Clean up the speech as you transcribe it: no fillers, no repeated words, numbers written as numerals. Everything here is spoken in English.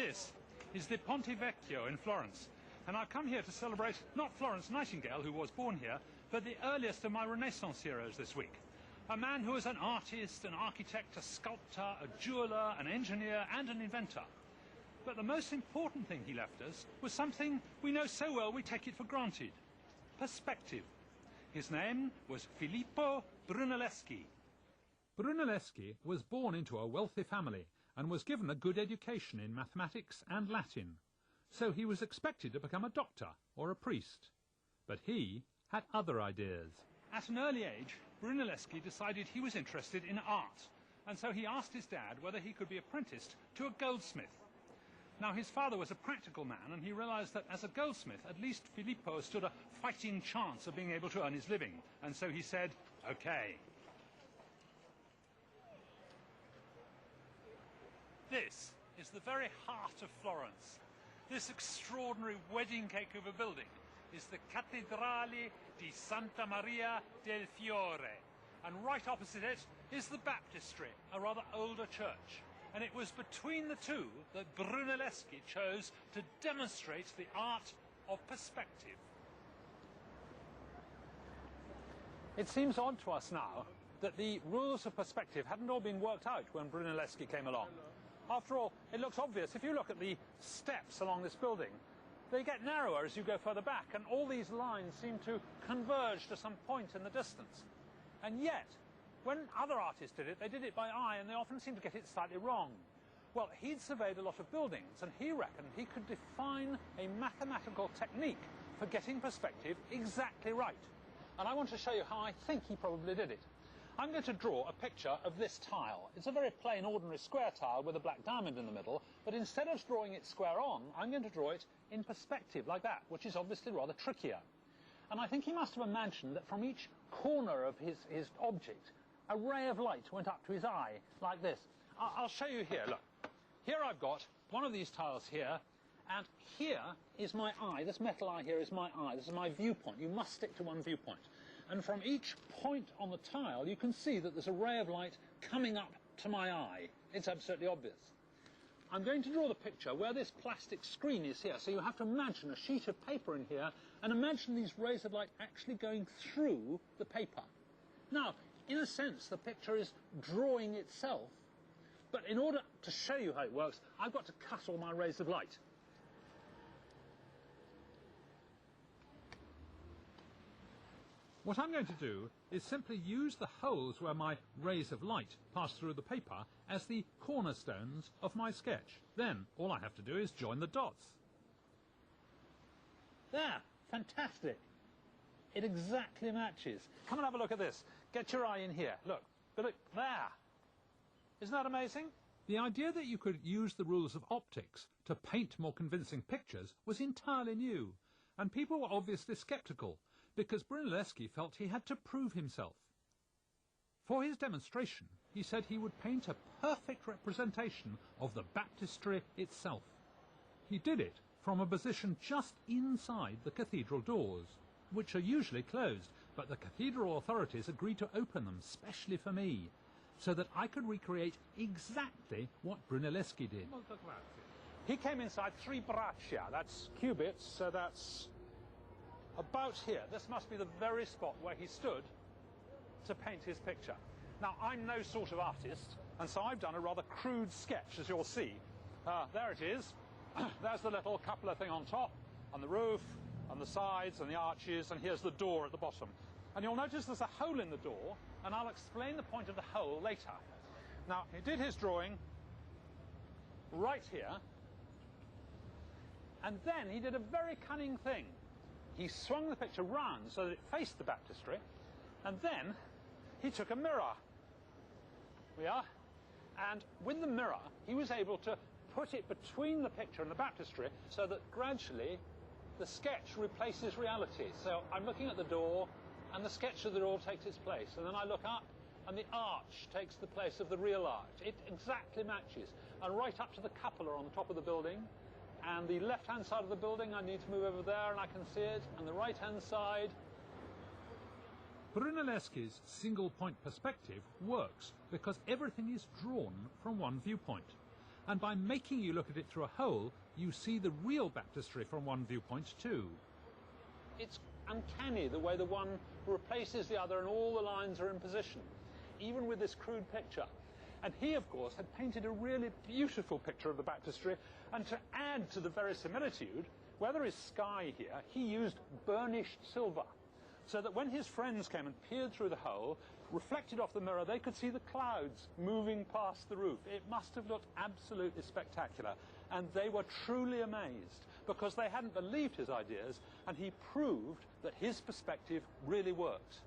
This is the Ponte Vecchio in Florence, and I've come here to celebrate not Florence Nightingale, who was born here, but the earliest of my Renaissance heroes this week. A man who was an artist, an architect, a sculptor, a jeweller, an engineer and an inventor. But the most important thing he left us was something we know so well we take it for granted. Perspective. His name was Filippo Brunelleschi. Brunelleschi was born into a wealthy family and was given a good education in mathematics and Latin. So he was expected to become a doctor or a priest. But he had other ideas. At an early age, Brunelleschi decided he was interested in art, and so he asked his dad whether he could be apprenticed to a goldsmith. Now, his father was a practical man, and he realized that as a goldsmith, at least Filippo stood a fighting chance of being able to earn his living, and so he said, okay. This is the very heart of Florence. This extraordinary wedding cake of a building is the Cattedrale di Santa Maria del Fiore, and right opposite it is the baptistry, a rather older church. And it was between the two that Brunelleschi chose to demonstrate the art of perspective. It seems odd to us now that the rules of perspective hadn't all been worked out when Brunelleschi came along. After all, it looks obvious. If you look at the steps along this building, they get narrower as you go further back, and all these lines seem to converge to some point in the distance. And yet, when other artists did it, they did it by eye, and they often seem to get it slightly wrong. Well, he'd surveyed a lot of buildings, and he reckoned he could define a mathematical technique for getting perspective exactly right. And I want to show you how I think he probably did it. I'm going to draw a picture of this tile. It's a very plain, ordinary square tile with a black diamond in the middle, but instead of drawing it square on, I'm going to draw it in perspective, like that, which is obviously rather trickier. And I think he must have imagined that from each corner of his object, a ray of light went up to his eye, like this. I'll show you here, look. Here I've got one of these tiles here, and here is my eye. This metal eye here is my eye. This is my viewpoint. You must stick to one viewpoint. And from each point on the tile, you can see that there's a ray of light coming up to my eye. It's absolutely obvious. I'm going to draw the picture where this plastic screen is here. So you have to imagine a sheet of paper in here, and imagine these rays of light actually going through the paper. Now, in a sense, the picture is drawing itself, but in order to show you how it works, I've got to cut all my rays of light. What I'm going to do is simply use the holes where my rays of light pass through the paper as the cornerstones of my sketch. Then all I have to do is join the dots. There, fantastic. It exactly matches. Come and have a look at this. Get your eye in here. Look, there. Isn't that amazing? The idea that you could use the rules of optics to paint more convincing pictures was entirely new, and people were obviously sceptical, because Brunelleschi felt he had to prove himself. For his demonstration, he said he would paint a perfect representation of the baptistry itself. He did it from a position just inside the cathedral doors, which are usually closed, but the cathedral authorities agreed to open them specially for me, so that I could recreate exactly what Brunelleschi did. He came inside 3 braccia, that's cubits, so that's about here. This must be the very spot where he stood to paint his picture. Now, I'm no sort of artist, and so I've done a rather crude sketch, as you'll see. There it is. There's the little cupola thing on top, and the roof, and the sides, and the arches, and here's the door at the bottom. And you'll notice there's a hole in the door, and I'll explain the point of the hole later. Now, he did his drawing right here, and then he did a very cunning thing. He swung the picture round so that it faced the baptistry, and then he took a mirror. We are. And with the mirror, he was able to put it between the picture and the baptistry so that gradually the sketch replaces reality. So I'm looking at the door, and the sketch of the door takes its place. And then I look up, and the arch takes the place of the real arch. It exactly matches. And right up to the cupola on the top of the building, and the left-hand side of the building, I need to move over there, and I can see it. And the right-hand side. Brunelleschi's single-point perspective works because everything is drawn from one viewpoint. and by making you look at it through a hole, you see the real baptistry from one viewpoint too. It's uncanny the way the one replaces the other and all the lines are in position, even with this crude picture. And he, of course, had painted a really beautiful picture of the baptistry, and to add to the verisimilitude, where there is sky here, he used burnished silver, so that when his friends came and peered through the hole, reflected off the mirror, they could see the clouds moving past the roof. It must have looked absolutely spectacular, and they were truly amazed, because they hadn't believed his ideas, and he proved that his perspective really worked.